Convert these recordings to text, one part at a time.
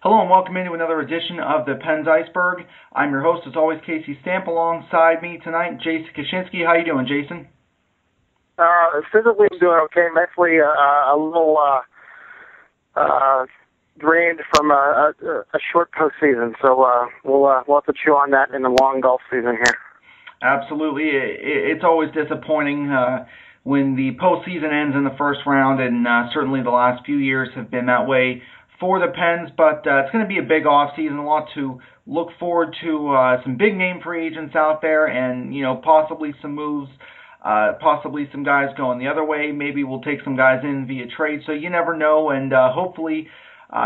Hello and welcome into another edition of the Pens Iceberg. I'm your host, as always, Casey Stamp. Alongside me tonight, Jason Kaczynski. How you doing, Jason? Physically, I'm doing okay. Mentally, a little drained from a short postseason. So we'll have to chew on that in the long golf season here. Absolutely. It's always disappointing when the postseason ends in the first round, and certainly the last few years have been that way for the Pens, but it's going to be a big offseason, a lot to look forward to, some big name free agents out there, and possibly some moves, possibly some guys going the other way. Maybe we'll take some guys in via trade, so you never know, and hopefully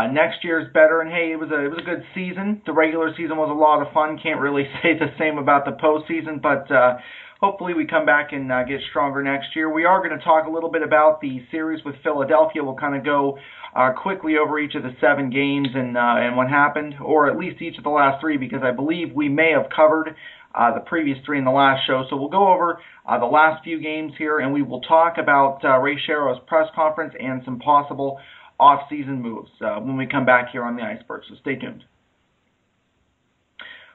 next year is better. And hey, it was a good season. The regular season was a lot of fun. Can't really say the same about the postseason, but hopefully we come back and get stronger next year. We are going to talk a little bit about the series with Philadelphia. We'll kind of go quickly over each of the 7 games and what happened, or at least each of the last 3, because I believe we may have covered the previous 3 in the last show. So we'll go over the last few games here, and we will talk about Ray Shero's press conference and some possible off-season moves when we come back here on the Iceberg. So stay tuned.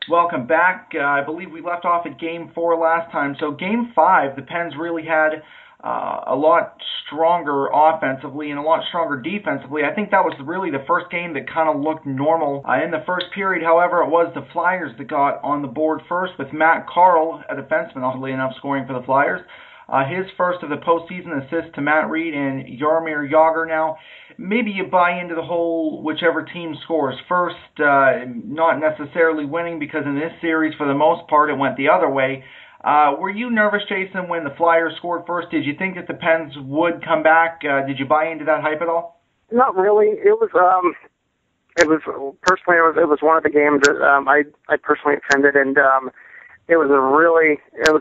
Welcome back. I believe we left off at Game 4 last time. So Game 5, the Pens really had a lot stronger offensively and a lot stronger defensively. I think that was really the first game that kind of looked normal. In the first period, however, it was the Flyers that got on the board first, with Matt Carle, a defenseman, oddly enough, scoring for the Flyers. His first of the postseason assist to Matt Reed and Jaromir Jagr. Now, maybe you buy into the whole whichever team scores first, not necessarily winning, because in this series, for the most part, it went the other way. Were you nervous, Jason, when the Flyers scored first? Did you think that the Pens would come back? Did you buy into that hype at all? Not really. It was one of the games that I personally attended, and it was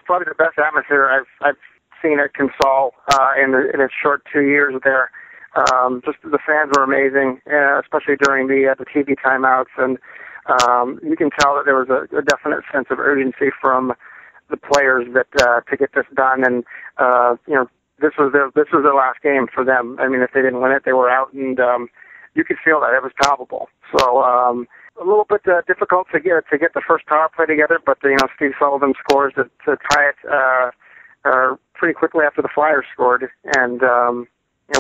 probably the best atmosphere I've seen at Consol in its short 2 years there. Just the fans were amazing, especially during the TV timeouts, and you can tell that there was a definite sense of urgency from the players that to get this done, and this was their last game for them. I mean, if they didn't win it, they were out, and you could feel that it was palpable. So a little bit difficult to get the first power play together, but Steve Sullivan scores to tie it pretty quickly after the Flyers scored, and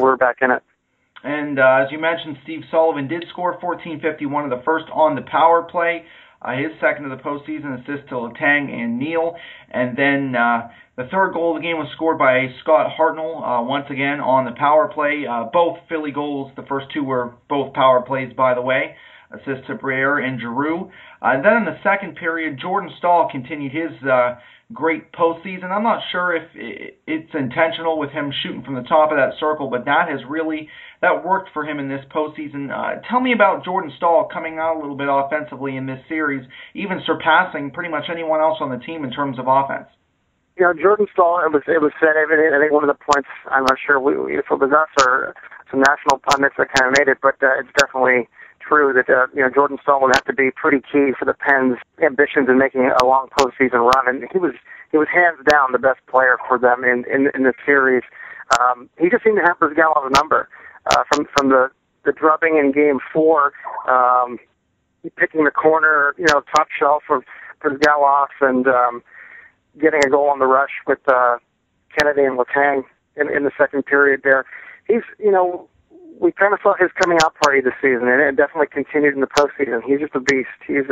we're back in it. And as you mentioned, Steve Sullivan did score 14:51 of the first on the power play. His second of the postseason, assist to Letang and Neal. And then the third goal of the game was scored by Scott Hartnell, once again on the power play. Both Philly goals, the first 2 were both power plays, by the way. Assist to Briere and Giroux. And then in the second period, Jordan Staal continued his great postseason. I'm not sure if it's intentional with him shooting from the top of that circle, but that worked for him in this postseason. Tell me about Jordan Staal coming out a little bit offensively in this series, even surpassing pretty much anyone else on the team in terms of offense. Jordan Staal, it was said, I think one of the points, I'm not sure if it was us or some national pundits that kind of made it, but it's definitely true that Jordan Staal would have to be pretty key for the Pens' ambitions in making a long postseason run, and he was hands down the best player for them in the series. He just seemed to have Brizgalov's number from the drubbing in Game 4, picking the corner, top shelf of Brizgalov, and getting a goal on the rush with Kennedy and Letang in the second period there. He's we kind of saw his coming out party this season, and it definitely continued in the postseason. He's just a beast. He's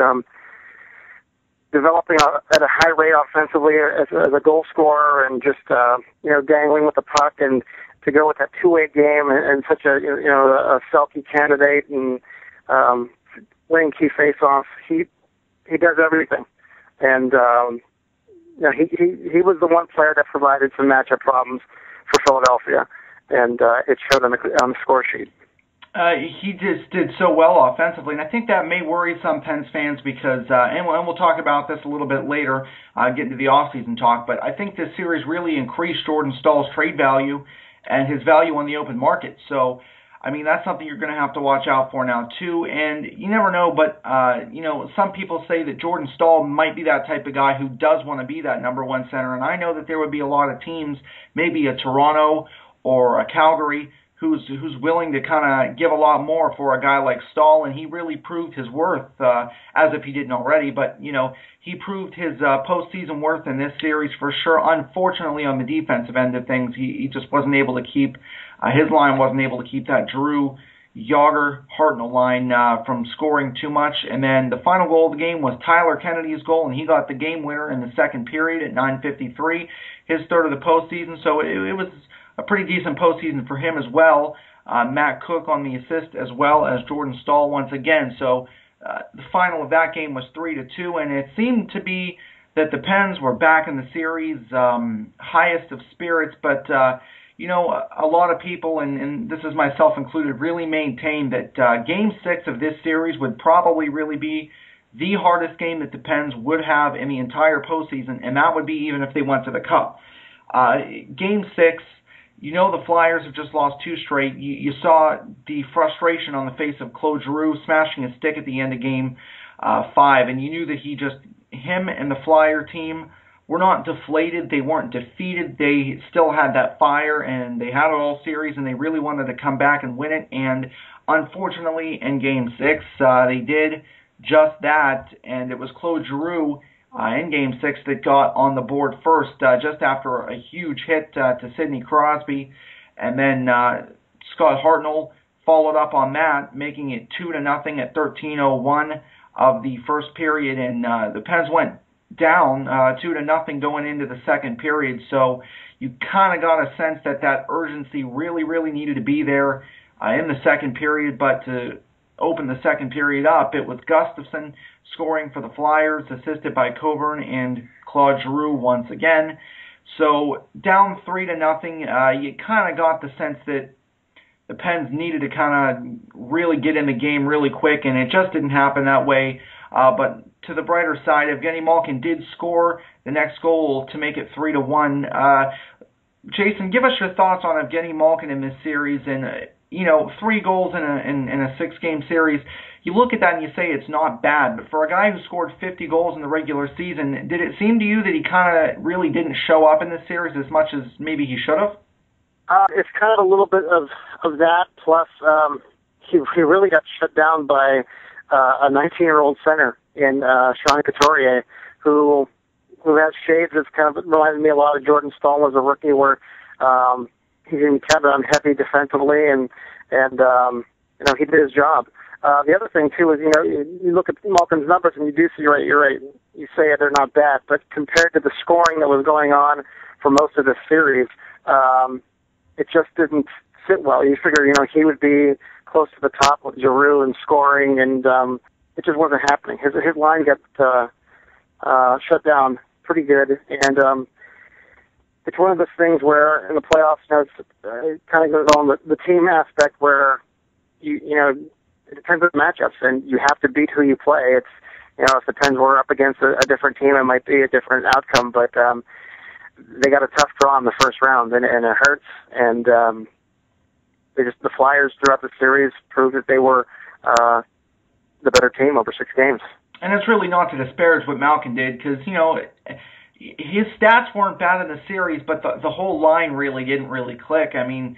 developing at a high rate offensively as a goal scorer, and just dangling with the puck, and to go with that 2-way game and such a Selke candidate, and winning key faceoffs. He does everything, and he was the one player that provided some matchup problems for Philadelphia, and it showed on the score sheet. He just did so well offensively, and I think that may worry some Pens fans because, and we'll talk about this a little bit later, get into the offseason talk, but I think this series really increased Jordan Stahl's trade value and his value on the open market. So, I mean, that's something you're going to have to watch out for now, too. And you never know, but, some people say that Jordan Stahl might be that type of guy who does want to be that number one center. And I know that there would be a lot of teams, maybe a Toronto or a Calgary, who's willing to kind of give a lot more for a guy like Stahl, and he really proved his worth, as if he didn't already. But he proved his postseason worth in this series for sure. Unfortunately, on the defensive end of things, he just wasn't able to keep his line wasn't able to keep that Drew Yager Hartnell line from scoring too much. And then the final goal of the game was Tyler Kennedy's goal, and he got the game winner in the second period at 9:53, his third of the postseason. So it was a pretty decent postseason for him as well. Matt Cook on the assist as well as Jordan Stahl once again. So the final of that game was 3-2, and it seemed to be that the Pens were back in the series, highest of spirits, but a lot of people, and this is myself included, really maintain that Game 6 of this series would probably really be the hardest game that the Pens would have in the entire postseason, and that would be even if they went to the Cup. Game 6, the Flyers have just lost 2 straight. You saw the frustration on the face of Claude Giroux smashing his stick at the end of Game 5, and you knew that him and the Flyer team were not deflated. They weren't defeated. They still had that fire, and they had it all series, and they really wanted to come back and win it. And unfortunately, in Game 6, they did just that, and it was Claude Giroux in Game 6 that got on the board first, just after a huge hit to Sidney Crosby, and then Scott Hartnell followed up on that, making it 2-0 at 13:01 of the first period, and the Pens went down 2-0 going into the second period. So you kind of got a sense that urgency really, really needed to be there in the second period. But to open the second period up, it was Gustafsson scoring for the Flyers, assisted by Coburn and Claude Giroux once again. So down 3-0, you kind of got the sense that the Pens needed to kind of really get in the game really quick, and it just didn't happen that way. But to the brighter side, Evgeny Malkin did score the next goal to make it 3-1. Jason, give us your thoughts on Evgeny Malkin in this series. And 3 goals in a 6-game series. You look at that and you say it's not bad, but for a guy who scored 50 goals in the regular season, did it seem to you that he kind of really didn't show up in this series as much as maybe he should have? It's kind of a little bit of that. Plus, he really got shut down by a 19-year-old center in Sean Couturier, who has shades that's kind of reminded me a lot of Jordan Stahl as a rookie, where he's going to be kept on heavy defensively, and he did his job. The other thing too is you look at Malkin's numbers and you do see you're right. You say they're not bad, but compared to the scoring that was going on for most of the series, it just didn't sit well. You figure he would be close to the top with Giroux and scoring, and it just wasn't happening. His line got shut down pretty good, and it's one of those things where in the playoffs, it kind of goes on the team aspect where it depends on the matchups, and you have to beat who you play. It's if the Pens were up against a different team, it might be a different outcome, but they got a tough draw in the first round, and it hurts. And the Flyers throughout the series proved that they were the better team over 6 games. And it's really not to disparage what Malkin did, because his stats weren't bad in the series, but the whole line really didn't really click. I mean,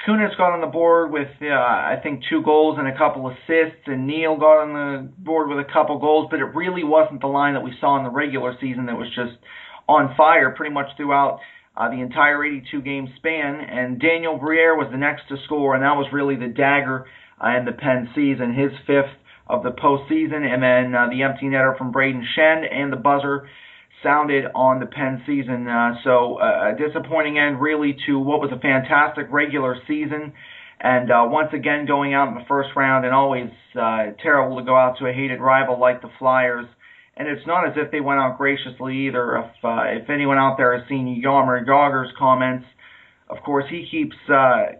Kunis got on the board with, I think, 2 goals and a couple assists, and Neal got on the board with a couple goals, but it really wasn't the line that we saw in the regular season that was just on fire pretty much throughout the entire 82-game span. And Daniel Briere was the next to score, and that was really the dagger in the Penn season, his 5th of the postseason, and then the empty netter from Braden Shen and the buzzer sounded on the Penn season. So a disappointing end really to what was a fantastic regular season, and once again going out in the first round, and always terrible to go out to a hated rival like the Flyers. And it's not as if they went out graciously either. If anyone out there has seen Jaromir Jagr's comments, of course he keeps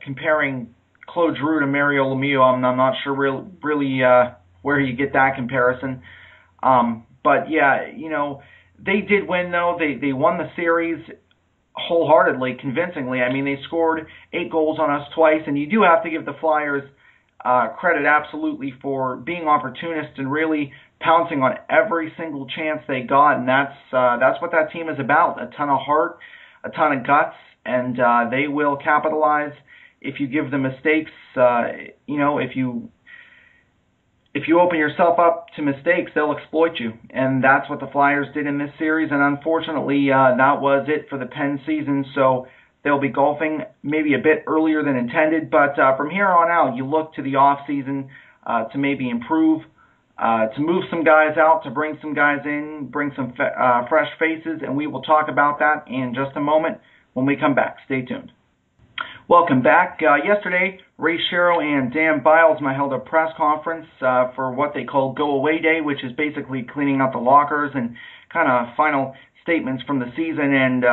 comparing Claude Giroux to Mario Lemieux. I'm not sure really where you get that comparison. But yeah, they did win, though. They won the series wholeheartedly, convincingly. I mean, they scored 8 goals on us twice, and you do have to give the Flyers credit absolutely for being opportunists and really pouncing on every single chance they got, and that's what that team is about. A ton of heart, a ton of guts, and they will capitalize if you give them mistakes, if you open yourself up to mistakes, they'll exploit you. And that's what the Flyers did in this series. And unfortunately, that was it for the Penn season. So they'll be golfing maybe a bit earlier than intended. But from here on out, you look to the off season to maybe improve, to move some guys out, to bring some guys in, bring some fresh faces. And we will talk about that in just a moment when we come back. Stay tuned. Welcome back. Yesterday, Ray Shero and Dan Bilesma held a press conference for what they call Go Away Day, which is basically cleaning out the lockers and kind of final statements from the season. And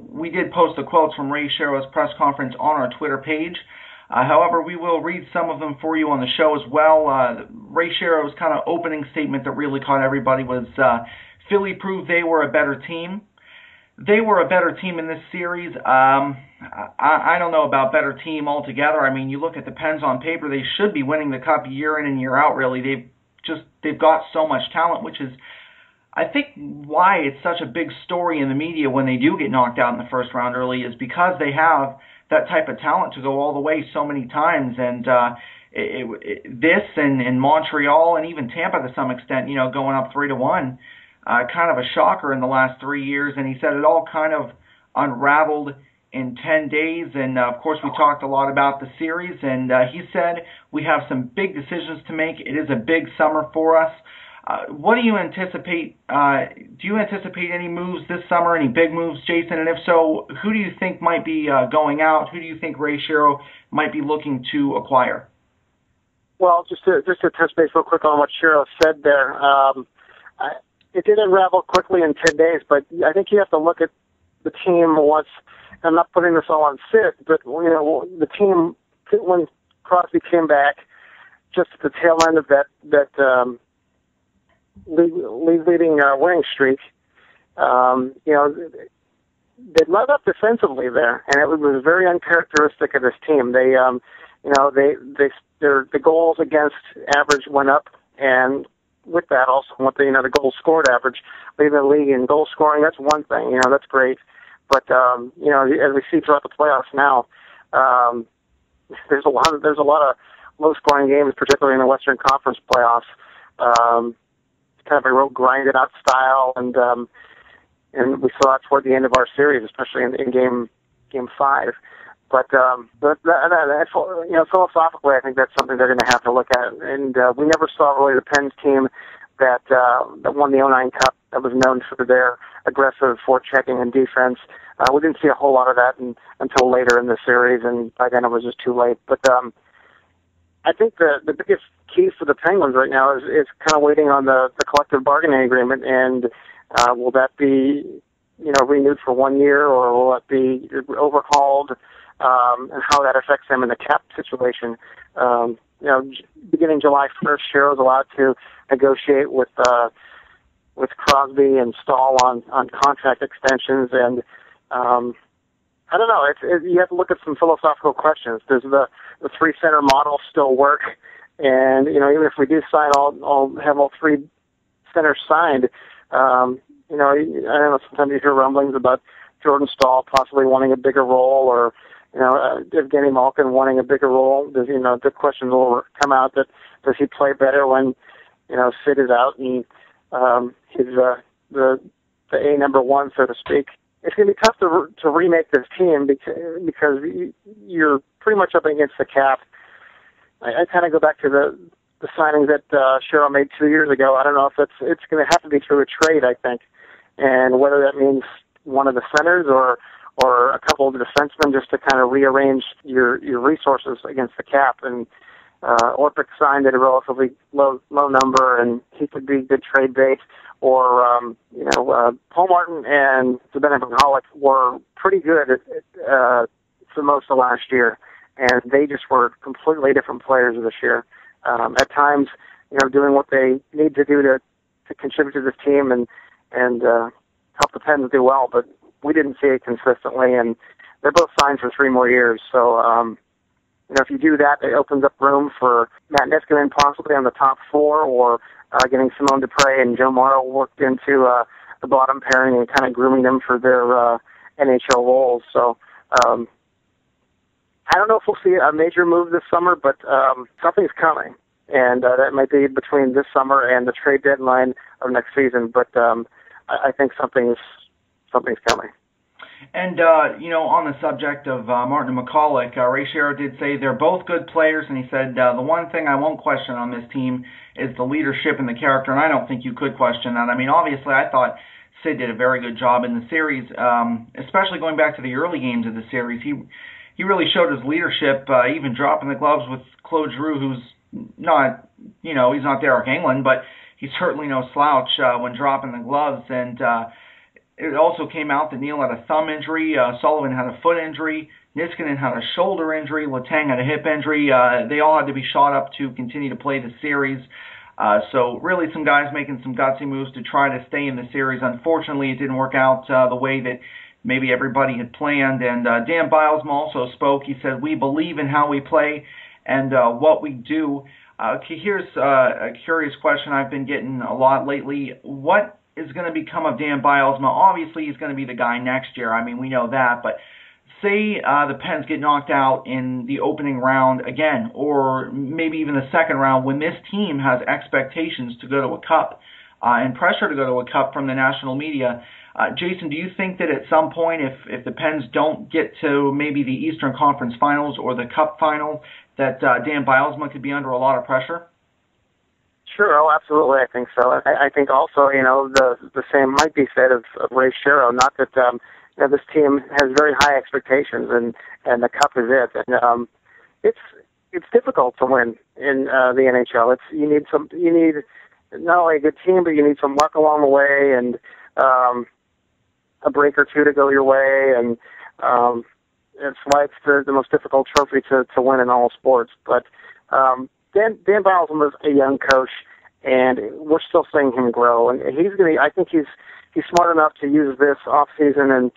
we did post the quotes from Ray Shero's press conference on our Twitter page. However, we will read some of them for you on the show as well. Ray Shero's kind of opening statement that really caught everybody was Philly proved they were a better team. They were a better team in this series. I don't know about better team altogether. I mean, you look at the Pens on paper, they should be winning the Cup year in and year out, really. They've got so much talent, which is, I think, why it's such a big story in the media when they do get knocked out in the first round early, is because they have that type of talent to go all the way so many times. And this and Montreal and even Tampa to some extent, going up 3-1, kind of a shocker in the last 3 years. And he said it all kind of unraveled in 10 days. And, of course, we talked a lot about the series. And he said we have some big decisions to make. It is a big summer for us. What do you anticipate? Do you anticipate any moves this summer, any big moves, Jason? And if so, who do you think might be going out? Who do you think Ray Shero might be looking to acquire? Well, just to touch base real quick on what Shero said there, it did unravel quickly in 10 days, but I think you have to look at the team once. I'm not putting this all on Sid, but the team, when Crosby came back, just at the tail end of that leading winning streak, they let up defensively there, and it was very uncharacteristic of this team. The goals against average went up, and with that also what the goals scored average, leading the league in goal scoring. That's one thing, that's great. But as we see throughout the playoffs now, there's a lot of low-scoring games, particularly in the Western Conference playoffs. It's kind of a real grinded-out style, and we saw that toward the end of our series, especially in game 5. But philosophically, I think that's something they're going to have to look at. And we never saw really the Pens team that won the 2009 Cup that was known for their aggressive forechecking and defense. We didn't see a whole lot of that until later in the series, and by then it was just too late. But I think the biggest key for the Penguins right now is kind of waiting on the collective bargaining agreement, and will that be renewed for 1 year, or will it be overhauled, and how that affects them in the cap situation. Beginning July 1st, Shero's allowed to negotiate with Crosby and Stahl on contract extensions, and I don't know. You have to look at some philosophical questions. Does the 3-center model still work? And even if we do sign have all 3 centers signed, I don't know. Sometimes you hear rumblings about Jordan Stahl possibly wanting a bigger role, or Evgeny Malkin wanting a bigger role. Does the question will come out that does he play better when Sid is out and he's the A number 1, so to speak. It's going to be tough to remake this team because you're pretty much up against the cap. I kind of go back to the signing that Shero made 2 years ago. I don't know if it's going to have to be through a trade, I think, and whether that means one of the centers or a couple of defensemen just to kind of rearrange your resources against the cap. And Orpik signed at a relatively low number, and he could be good trade bait. Or Paul Martin and Zdeněk Mihalik were pretty good for most of last year, and they just were completely different players this year. At times, doing what they need to do to contribute to this team and help the Pens do well, but we didn't see it consistently, and they're both signed for 3 more years. So, if you do that, it opens up room for Matt Niskanen possibly on the top 4, or getting Simone Dupre and Joe Morrow worked into the bottom pairing and kind of grooming them for their NHL roles. So I I don't know if we'll see a major move this summer, but something's coming, and that might be between this summer and the trade deadline of next season. But I think something's coming. And, on the subject of Martin and McCulloch, Ray Shero did say they're both good players, and he said, the one thing I won't question on this team is the leadership and the character, and I don't think you could question that. I mean, obviously, I thought Sid did a very good job in the series, especially going back to the early games of the series. He really showed his leadership, even dropping the gloves with Claude Giroux, who's not, he's not Derek England, but he's certainly no slouch when dropping the gloves, and it also came out that Neil had a thumb injury, Sullivan had a foot injury, Niskanen had a shoulder injury, Letang had a hip injury. They all had to be shot up to continue to play the series. So really some guys making some gutsy moves to try to stay in the series. Unfortunately, it didn't work out the way that maybe everybody had planned. And Dan Bilesma also spoke. He said, we believe in how we play and what we do. Here's a curious question I've been getting a lot lately. What is going to become of Dan Bilesma? Obviously, he's going to be the guy next year. I mean, we know that. But say the Pens get knocked out in the opening round again, or maybe even the second round, when this team has expectations to go to a cup and pressure to go to a cup from the national media. Jason, do you think that at some point, if the Pens don't get to maybe the Eastern Conference Finals or the Cup Final, that Dan Bilesma could be under a lot of pressure? Sure, absolutely, I think so. I think also, the same might be said of Ray Shero. Not that this team has very high expectations, and the cup is it. And it's difficult to win in the NHL. You need not only a good team, but you need some luck along the way, and a break or two to go your way, and it's why it's the most difficult trophy to win in all sports. But Dan Bilesma is a young coach, and we're still seeing him grow. And I think he's smart enough to use this off season, and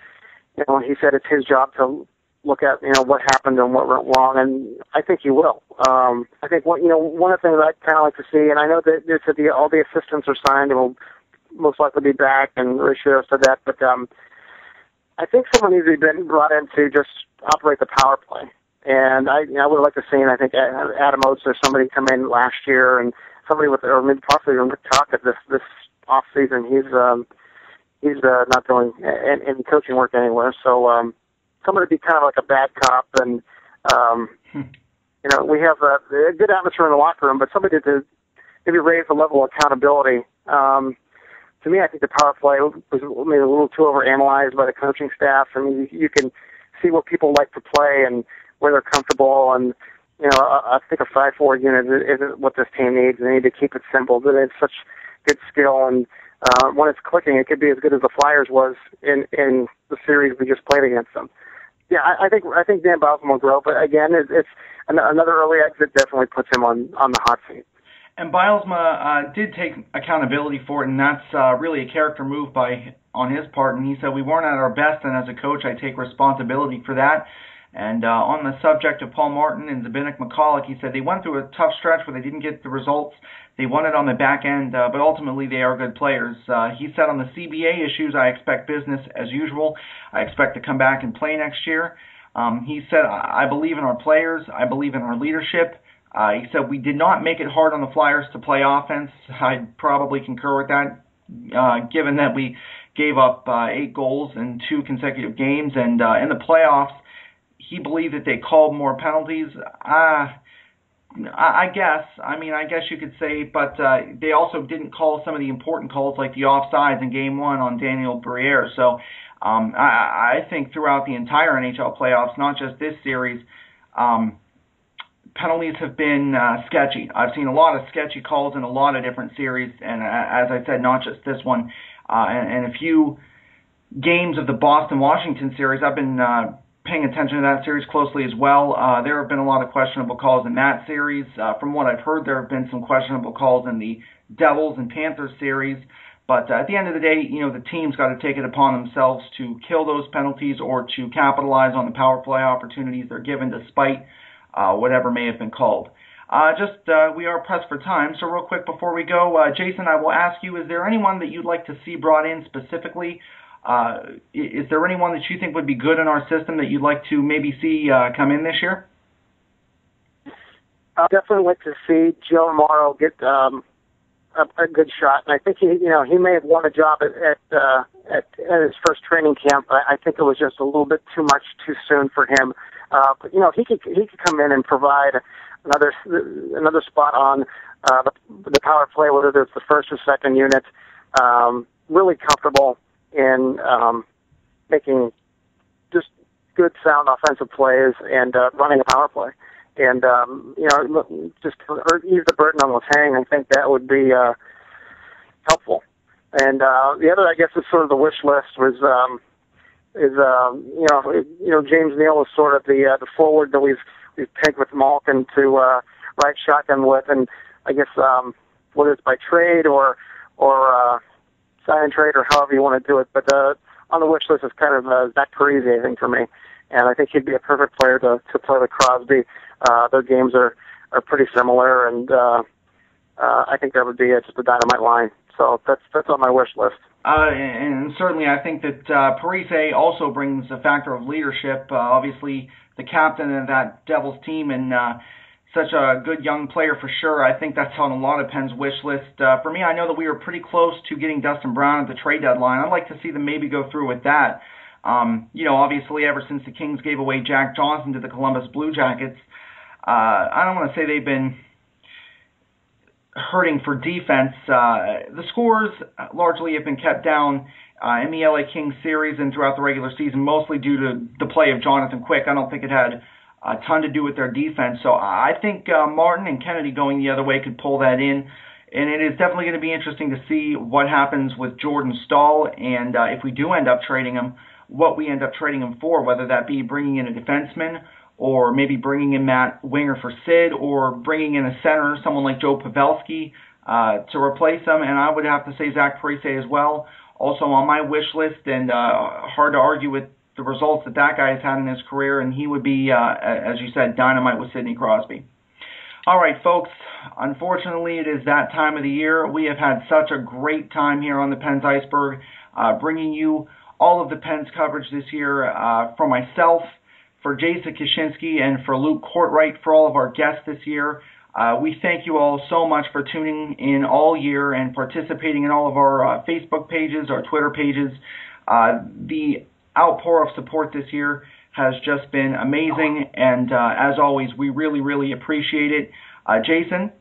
he said it's his job to look at what happened and what went wrong, and I think he will. I think one of the things I kind of like to see, and I know that all the assistants are signed and will most likely be back, and Ray Shero said that, but I think someone needs to be brought in to just operate the power play. And I would like to see, and I think Adam Oates or somebody come in last year, and somebody or maybe possibly Rick Tocchet this off season. He's not doing any coaching work anywhere, so somebody to be kind of like a bad cop, and we have a good atmosphere in the locker room, but somebody to maybe raise the level of accountability. To me, I think the power play was maybe a little too overanalyzed by the coaching staff. I mean, you can see what people like to play and where they're comfortable, and I think a 5-4 unit isn't what this team needs. They need to keep it simple. But it's such good skill, and when it's clicking, it could be as good as the Flyers was in the series we just played against them. Yeah, I think Dan Bilesma will grow, but again, it's another early exit definitely puts him on the hot seat. And Bilesma did take accountability for it, and that's really a character move on his part. And he said, we weren't at our best, and as a coach, I take responsibility for that. And on the subject of Paul Martin and Zbynek McCulloch, he said they went through a tough stretch where they didn't get the results. They won it on the back end, but ultimately they are good players. He said on the CBA issues, I expect business as usual. I expect to come back and play next year. He said, I believe in our players. I believe in our leadership. He said, we did not make it hard on the Flyers to play offense. I'd probably concur with that, given that we gave up 8 goals in 2 consecutive games. And in the playoffs, he believed that they called more penalties. I guess you could say, but they also didn't call some of the important calls like the offsides in Game 1 on Daniel Briere. So I think throughout the entire NHL playoffs, not just this series, penalties have been sketchy. I've seen a lot of sketchy calls in a lot of different series, and as I said, not just this one. And a few games of the Boston-Washington series, I've been paying attention to that series closely as well. There have been a lot of questionable calls in that series. From what I've heard, there have been some questionable calls in the Devils and Panthers series. But at the end of the day, the team's got to take it upon themselves to kill those penalties or to capitalize on the power play opportunities they're given despite whatever may have been called. We are pressed for time, so real quick before we go, Jason, I will ask you, is there anyone that you'd like to see brought in specifically Is there anyone that you think would be good in our system that you'd like to maybe see come in this year? I'd definitely like to see Joe Morrow get a good shot, and I think he may have won a job at his first training camp. I think it was just a little bit too much too soon for him. But he could come in and provide another spot on the power play, whether it's the first or second unit. Really comfortable in making just good, sound offensive plays and running a power play. And, just to ease the burden on Letang, I think that would be helpful. And the other, I guess, is sort of the wish list was, James Neal is sort of the forward that we've pegged with Malkin to ride shotgun with. And I guess whether it's by trade or sign and trade or however you want to do it, but on the wish list is kind of Zach Parise, I think, for me. And I think he'd be a perfect player to play with Crosby. Their games are pretty similar, and I think that would be just a dynamite line. So that's on my wish list. And certainly I think that Parise also brings a factor of leadership. Obviously, the captain of that Devils team and such a good young player for sure. I think that's on a lot of Penn's wish list. For me, I know that we were pretty close to getting Dustin Brown at the trade deadline. I'd like to see them maybe go through with that. Obviously, ever since the Kings gave away Jack Johnson to the Columbus Blue Jackets, I don't want to say they've been hurting for defense. The scores largely have been kept down in the LA Kings series and throughout the regular season, mostly due to the play of Jonathan Quick. I don't think it had a ton to do with their defense. So I think Martin and Kennedy going the other way could pull that in. And it is definitely going to be interesting to see what happens with Jordan Staal, and if we do end up trading him, what we end up trading him for, whether that be bringing in a defenseman or maybe bringing in Matt Winger for Sid or bringing in a center, someone like Joe Pavelski, to replace him. And I would have to say Zach Parise as well, also on my wish list, and hard to argue with the results that guy has had in his career, and he would be, as you said, dynamite with Sidney Crosby. All right, folks, unfortunately, it is that time of the year. We have had such a great time here on the Pens Iceberg, bringing you all of the Pens coverage this year for myself, for Jason Kaczynski, and for Luke Courtwright, for all of our guests this year. We thank you all so much for tuning in all year and participating in all of our Facebook pages, our Twitter pages. The outpour of support this year has just been amazing, and as always, we really, really appreciate it. Jason,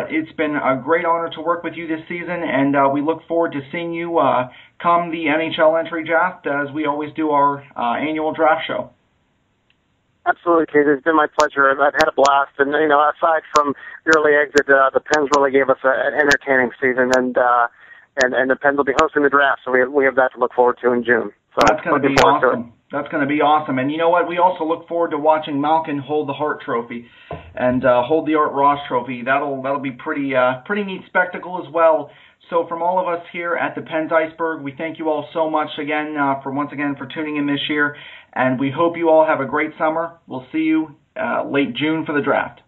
it's been a great honor to work with you this season, and we look forward to seeing you come the NHL entry draft, as we always do our annual draft show. Absolutely, Kate. It's been my pleasure. I've had a blast, and aside from the early exit, the Pens really gave us an entertaining season, and the Pens will be hosting the draft, so we have that to look forward to in June. So that's going to be awesome. That's going to be awesome. And you know what? We also look forward to watching Malkin hold the Hart Trophy and hold the Art Ross Trophy. That'll be pretty neat spectacle as well. So from all of us here at the Pens Iceberg, we thank you all so much again for tuning in this year, and we hope you all have a great summer. We'll see you late June for the draft.